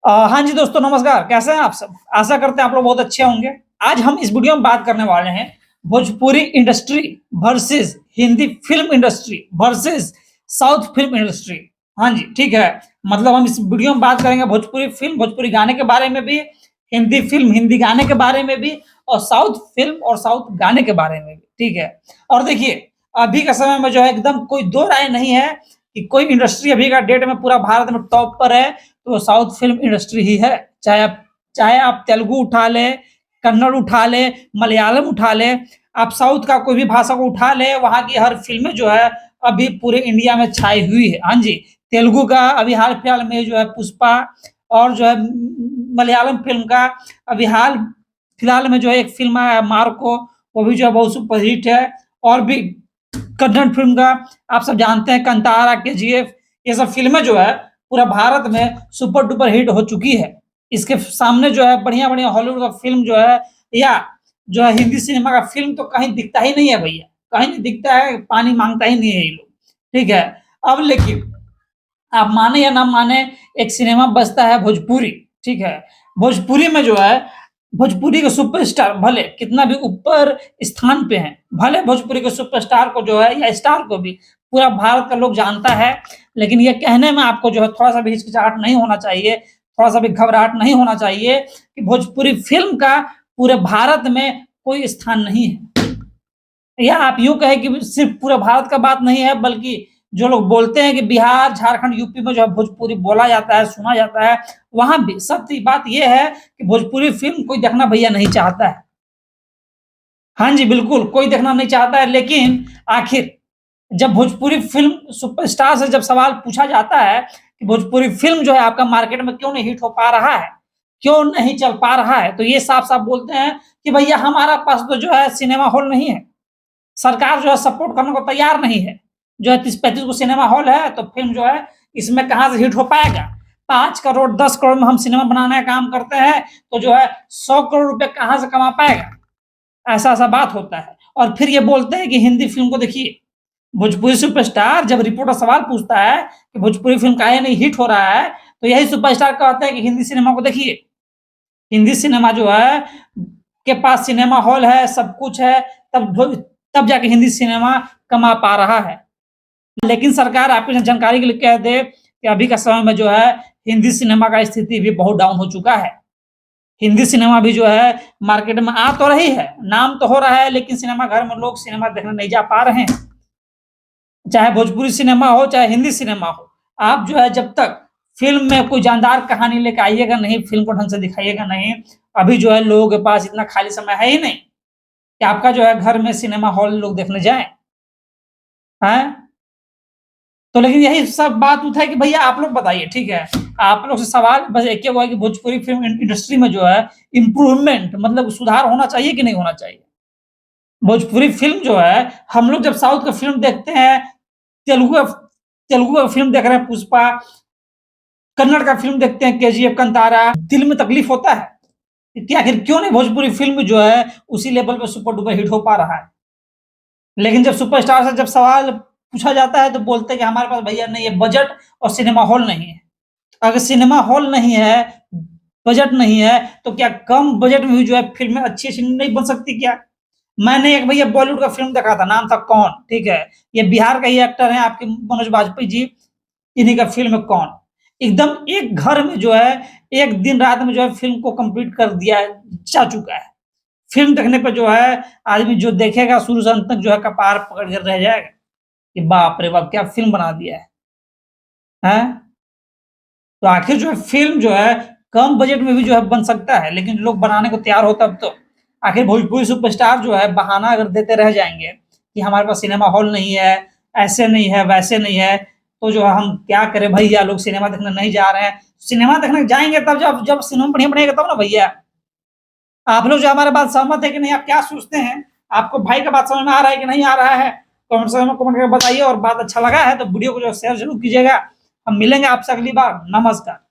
हाँ जी दोस्तों, नमस्कार। कैसे हैं आप सब? आशा करते हैं आप लोग बहुत अच्छे होंगे। आज हम इस वीडियो में बात करने वाले हैं Bhojpuri industry versus Hindi film industry versus south film industry. हाँ जी, ठीक है। मतलब हम इस वीडियो में बात करेंगे भोजपुरी फ़िल्म, भोजपुरी गाने के बारे में भी, हिंदी फ़िल्म, हिंदी गाने के बारे में भी और साउथ फ़िल्म और साउथ गाने के बारे में भी, ठीक है। और देखिए, अभी के समय में जो है एकदम कोई दो राय नहीं है कि कोई इंडस्ट्री अभी का डेट में पूरा भारत में टॉप पर है, तो साउथ फ़िल्म इंडस्ट्री ही है। चाहे आप तेलुगु उठा लें, कन्नड़ उठा लें, मलयालम उठा लें, आप साउथ का कोई भी भाषा को उठा लें, वहाँ की हर फ़िल्में जो है अभी पूरे इंडिया में छाई हुई है। हाँ जी, तेलुगु का अभी हाल-फिलहाल में जो है पुष्पा और जो है मलयालम फ़िल्म का अभी हाल-फिलहाल में जो है एक फ़िल्म आया है मार्को, वो भी जो है बहुत सुपरहिट है। और भी कन्नड़ फ़िल्म का आप सब जानते हैं कांतारा, केजीएफ, ये सब फ़िल्में जो है पूरा भारत में सुपर डुपर हिट हो चुकी है। इसके सामने जो है बढ़िया-बढ़िया हॉलीवुड का फ़िल्म जो है या जो है हिंदी सिनेमा का फ़िल्म तो कहीं दिखता ही नहीं है भैया, कहीं नहीं दिखता है, पानी माँगता ही नहीं है ये लोग, ठीक है। अब लेकिन आप माने या ना माने, एक सिनेमा बजता है भोजपुरी, ठीक है। भोजपुरी में जो है भोजपुरी के सुपरस्टार भले कितना भी ऊपर स्थान पे हैं, भले भोजपुरी के सुपरस्टार को जो है या स्टार को भी पूरा भारत का लोग जानता है, लेकिन ये कहने में आपको जो है थोड़ा-सा भी हिचकिचाहट नहीं होना चाहिए, थोड़ा-सा भी घबराहट नहीं होना चाहिए कि भोजपुरी फ़िल्म का पूरे भारत में कोई स्थान नहीं है। या आप यूँ कहें कि सिर्फ़ पूरे भारत का बात नहीं है, बल्कि जो लोग बोलते हैं कि बिहार, झारखंड, यूपी में जो है भोजपुरी बोला जाता है, सुना जाता है, वहाँ भी सत्य बात ये है कि भोजपुरी फ़िल्म कोई देखना भैया नहीं चाहता है। हाँ जी, बिल्कुल, कोई देखना नहीं चाहता है, लेकिन आखिर जब भोजपुरी फ़िल्म सुपरस्टार से जब सवाल पूछा जाता है कि भोजपुरी फ़िल्म जो है आपका मार्केट में क्यों नहीं हिट हो पा रहा है, क्यों नहीं चल पा रहा है, तो ये साफ-साफ बोलते हैं कि भैया हमारा पास तो जो है सिनेमा हॉल नहीं है। सरकार जो है सपोर्ट करने को तैयार नहीं है। जो है 30-35 गो सिनेमा हॉल है, तो फ़िल्म जो है इसमें कहाँ से हिट हो पाएगा? 5 करोड़, 10 करोड़ में हम सिनेमा बनाने का काम करते हैं, तो जो है 100 करोड़ रुपए कहाँ से कमा पाएगा? ऐसा-ऐसा बात होता है। और फिर ये बोलते हैं कि हिंदी फ़िल्म को देखिए, भोजपुरी सुपरस्टार जब रिपोर्टर सवाल पूछता है कि भोजपुरी फ़िल्म काहे नहीं हिट हो रहा है, तो यही सुपरस्टार कहते हैं कि हिंदी सिनेमा को देखिए। हिंदी सिनेमा जो है के पास सिनेमा हॉल है, सब कुछ है, तब जाके हिंदी सिनेमा कमा पा रहा है। लेकिन सरकार आपको जानकारी के लिए कह दे कि अभी का समय में जो है हिंदी सिनेमा का स्थिति भी बहुत डाउन हो चुका है। हिंदी सिनेमा भी जो है मार्केट में आ तो रही है, नाम तो हो रहा है, लेकिन सिनेमा घर में लोग सिनेमा देखने नहीं जा पा रहे हैं। चाहे भोजपुरी सिनेमा हो, चाहे हिंदी सिनेमा हो। आप जो है जब तक फ़िल्म में कोई जानदार कहानी लेके आइएगा नहीं, फ़िल्म को ढंग से दिखाइएगा नहीं, अभी जो है लोगों के पास इतना खाली समय है ही नहीं कि आपका जो है घर में सिनेमा हॉल लोग देखने जाएँ। हैं? तो लेकिन यही सब बात उठा है कि भैया आप लोग बताइए, ठीक है? आप लोग से सवाल बस एक ही हुआ है कि भोजपुरी फ़िल्म इंडस्ट्री में जो है इम्प्रूवमेंट मतलब सुधार होना चाहिए कि नहीं होना चाहिए? भोजपुरी फ़िल्म जो है, हम लोग जब साउथ का फ़िल्म देखते हैं, तेलुगु तेलुगु का फ़िल्म देख रहे हैं पुष्पा, कन्नड़ का फ़िल्म देखते हैं केजीएफ, कांतारा, दिल में तकलीफ़ होता है कि आखिर क्यों नहीं भोजपुरी फ़िल्म जो है उसी लेवल पे सुपर डुपर हिट हो पा रहा है। लेकिन जब सुपरस्टार से जब सवाल पूछा जाता है तो बोलते हैं कि हमारे पास भैया नहीं है बजट और सिनेमा हॉल नहीं है। अगर सिनेमा हॉल नहीं है, बजट नहीं है, तो क्या कम बजट में भी जो है फ़िल्में अच्छी-अच्छी नहीं बन सकती क्या? मैंने एक भैया बॉलीवुड का फ़िल्म देखा था, नाम था कौन, ठीक है? ये बिहार का ही एक्टर हैं आपके मनोज बाजपेयी जी, इन्हीं का फ़िल्म है कौन। एकदम एक घर में जो है, एक दिन रात में जो है फ़िल्म को कंप्लीट कर दिया जा चुका है। फ़िल्म देखने पे जो है, आदमी जो देखेगा शुरू से अंत तक जो है कपार पकड़ के रह जाएगा, कि बाप रे बाप! क्या फ़िल्म बना दिया है। हैं? तो आखिर जो है फ़िल्म जो है कम बजट में भी जो है बन सकता है, लेकिन लोग बनाने को तैयार हो तब तो। आखिर भोजपुरी सुपरस्टार जो है बहाना अगर देते रह जाएँगे कि हमारे पास सिनेमा हॉल नहीं है, ऐसे नहीं है, वैसे नहीं है, तो जो है हम क्या करें भैया लोग सिनेमा देखने नहीं जा रहे हैं। सिनेमा देखने जाएँगे तब जब जब सिनेमा बढ़िया बनेगा तब ना भैया। आप लोग जो हमारे बात सहमत है कि नहीं, आप क्या सोचते हैं? आपको भाई का बात समझ में आ रहा है कि नहीं आ रहा है? कमेंट सेक्शन में कमेंट करके बताइए और बात अच्छा लगा है तो वीडियो को जो है शेयर ज़रूर कीजिएगा। हम मिलेंगे आपसे अगली बार। नमस्कार।